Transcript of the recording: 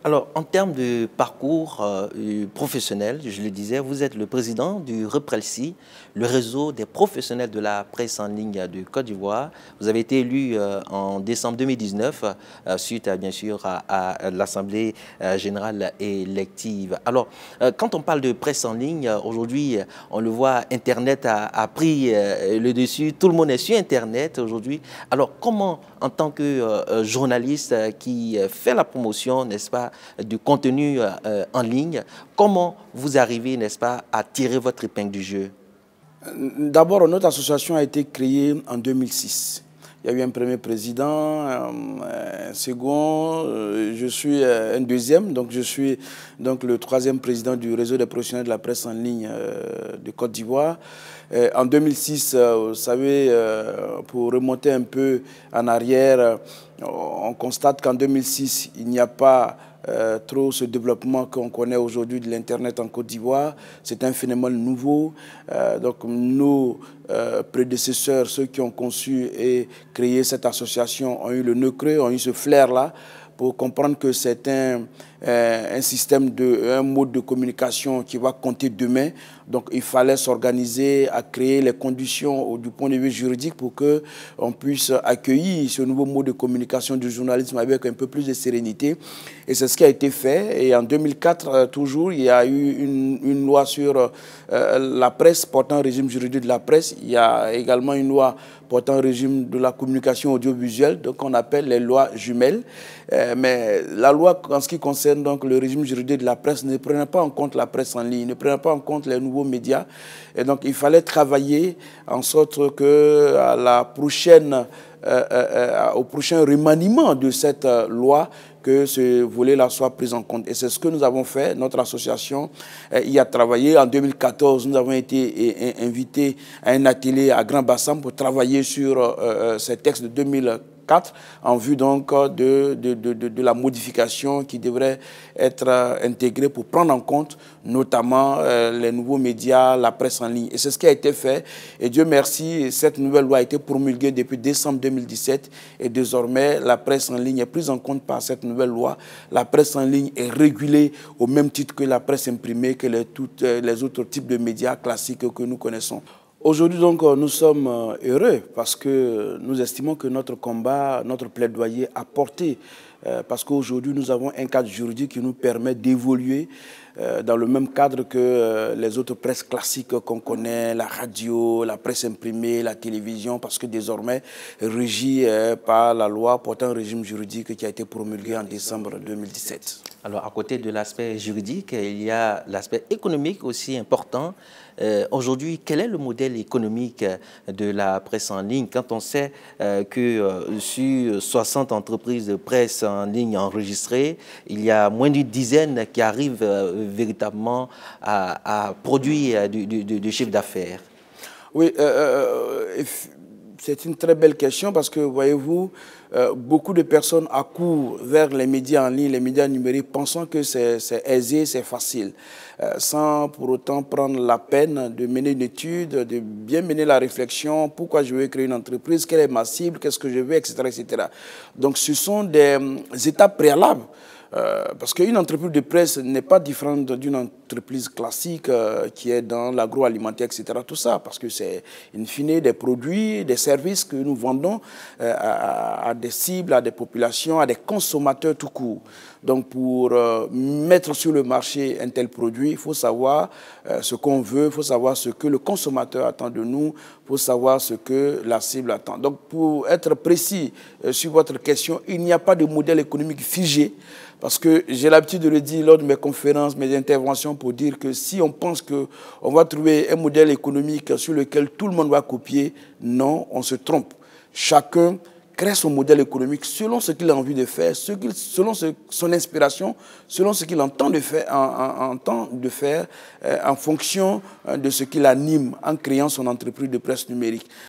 Alors, en termes de parcours professionnel, je le disais, vous êtes le président du REPRELSI, le réseau des professionnels de la presse en ligne de Côte d'Ivoire. Vous avez été élu en décembre 2019, suite bien sûr à l'Assemblée générale élective. Alors, quand on parle de presse en ligne, aujourd'hui, on le voit, Internet a pris le dessus. Tout le monde est sur Internet aujourd'hui. Alors, comment, en tant que journaliste qui fait la promotion, n'est-ce pas, du contenu en ligne, comment vous arrivez, n'est-ce pas, à tirer votre épingle du jeu? D'abord, notre association a été créée en 2006. Il y a eu un premier président, un second, je suis un deuxième, donc je suis donc le troisième président du réseau des professionnels de la presse en ligne de Côte d'Ivoire. En 2006, vous savez, pour remonter un peu en arrière, on constate qu'en 2006, il n'y a pas trop ce développement qu'on connaît aujourd'hui de l'Internet en Côte d'Ivoire. C'est un phénomène nouveau. Donc nos prédécesseurs, ceux qui ont conçu et créé cette association, ont eu le nœud creux, ont eu ce flair-là pour comprendre que c'est un système, un mode de communication qui va compter demain. Donc il fallait s'organiser à créer les conditions du point de vue juridique pour qu'on puisse accueillir ce nouveau mode de communication du journalisme avec un peu plus de sérénité. Et c'est ce qui a été fait. Et en 2004, toujours, il y a eu une loi sur la presse portant régime juridique de la presse. Il y a également une loi portant régime de la communication audiovisuelle, donc on appelle les lois jumelles. Mais la loi, en ce qui concerne donc le régime juridique de la presse, ne prenait pas en compte la presse en ligne, ne prenait pas en compte les nouveaux médias. Et donc il fallait travailler en sorte que à la prochaine, au prochain remaniement de cette loi, que ce volet-là soit pris en compte. Et c'est ce que nous avons fait. Notre association y a travaillé. En 2014, nous avons été invités à un atelier à Grand Bassam pour travailler sur ces textes de 2004 en vue donc de la modification qui devrait être intégrée pour prendre en compte notamment les nouveaux médias, la presse en ligne. Et c'est ce qui a été fait. Et Dieu merci, cette nouvelle loi a été promulguée depuis décembre 2017 et désormais la presse en ligne est prise en compte par cette nouvelle loi. La presse en ligne est régulée au même titre que la presse imprimée, que les autres types de médias classiques que nous connaissons. Aujourd'hui, donc, nous sommes heureux parce que nous estimons que notre combat, notre plaidoyer a porté. Parce qu'aujourd'hui, nous avons un cadre juridique qui nous permet d'évoluer dans le même cadre que les autres presses classiques qu'on connaît, la radio, la presse imprimée, la télévision, parce que désormais, régie par la loi portant un régime juridique qui a été promulguée en décembre 2017. Alors, à côté de l'aspect juridique, il y a l'aspect économique aussi important. Aujourd'hui, quel est le modèle économique de la presse en ligne quand on sait que sur 60 entreprises de presse en ligne enregistrées, il y a moins d'une dizaine qui arrivent véritablement à produire du chiffre d'affaires? Oui, c'est une très belle question parce que, voyez-vous, beaucoup de personnes accourent vers les médias en ligne, les médias numériques, pensant que c'est aisé, c'est facile, sans pour autant prendre la peine de mener une étude, de bien mener la réflexion, pourquoi je veux créer une entreprise, quelle est ma cible, qu'est-ce que je veux, etc., etc. Donc ce sont des étapes préalables. Parce qu'une entreprise de presse n'est pas différente d'une entreprise classique qui est dans l'agroalimentaire, etc. Tout ça, parce que c'est in fine des produits, des services que nous vendons à des cibles, à des populations, à des consommateurs tout court. Donc pour mettre sur le marché un tel produit, il faut savoir ce qu'on veut, il faut savoir ce que le consommateur attend de nous, il faut savoir ce que la cible attend. Donc pour être précis sur votre question, il n'y a pas de modèle économique figé. Parce que j'ai l'habitude de le dire lors de mes conférences, mes interventions, pour dire que si on pense qu'on va trouver un modèle économique sur lequel tout le monde va copier, non, on se trompe. Chacun crée son modèle économique selon ce qu'il a envie de faire, selon son inspiration, selon ce qu'il entend de faire, en fonction de ce qu'il anime en créant son entreprise de presse numérique.